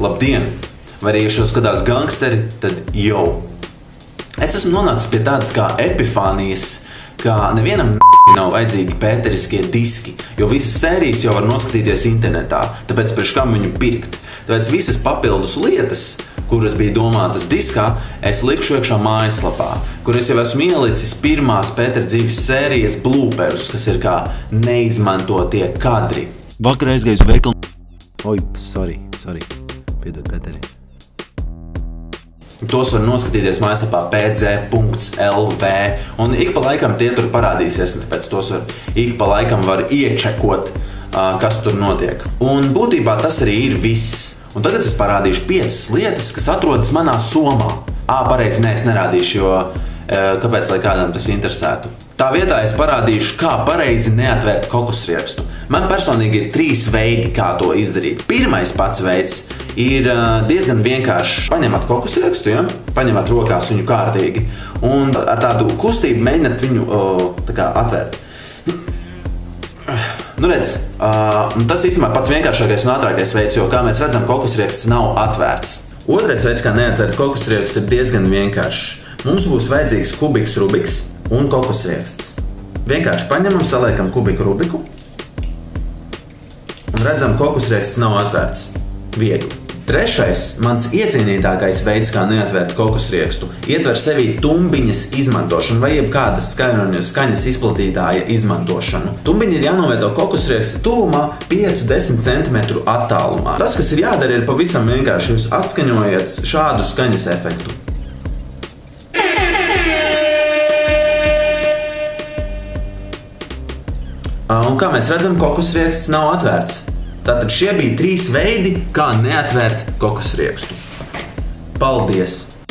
labdien! Vai arī, ja šo skatās gangsteri, tad jau. Es esmu nonācis pie tādas kā epifānijas, ka nevienam nav vajadzīgi pēteriskie diski, jo visas sērijas jau var noskatīties internetā, tāpēc priekš kam viņu pirkt. Tāpēc visas papildus lietas, kuras bija domātas diskā, es likšu iekšā mājaslapā, kur es jau esmu ielicis pirmās Pētera dzīves sērijas blooperus, kas ir kā neizmantotie kadri. Vakar aizgāju uz veikalu. Oi, sorry. Piedod, Pēteri. Tos var noskatīties mājaslapā pdz.lv, un ik pa laikam tie tur parādīsies, un tāpēc tos ik pa laikam var iečekot, kas tur notiek. Un būtībā tas arī ir viss. Un tagad es parādīšu 5 lietas, kas atrodas manā somā. Pareizi, es nerādīšu, jo kāpēc, lai kādam tas interesētu. Tā vietā es parādīšu, kā pareizi neatvērt kokosriekstu. Man personīgi ir 3 veidi, kā to izdarīt. Pirmais pats veids ir diezgan vienkārši. Paņemat kokosriekstu, ja? Paņemat rokās viņu kārtīgi, un ar tādu kustību mēģināt viņu tā kā atvērt. Nu redz, tas īstenībā pats vienkāršākais un ātrākais veids, jo, kā mēs redzam, kokosrieksts nav atvērts. Otrais veids, kā neatvērt kokosriekstu, ir diezgan vienkāršs. Mums būs vajadzīgs kubiks rubiks un kokosrieksts. Vienkārši paņemam, saliekam kubiku rubiku un redzam, kokosrieksts nav atvērts. Viegli. Trešais, mans iecienītākais veids, kā neatvērt kokosriekstu, ietver sevī tumbiņas izmantošanu vai jebkādas skaņas izplatītāja izmantošanu. Tumbiņi ir jānovieto kokosrieksta tuvumā 5–10 cm attālumā. Tas, kas ir jādara, ir pavisam vienkārši. Jūs atskaņojat šādu skaņas efektu. Un kā mēs redzam, kokosrieksts nav atvērts. Tātad šie bija 3 veidi, kā neatvērt kokosriekstu. Paldies!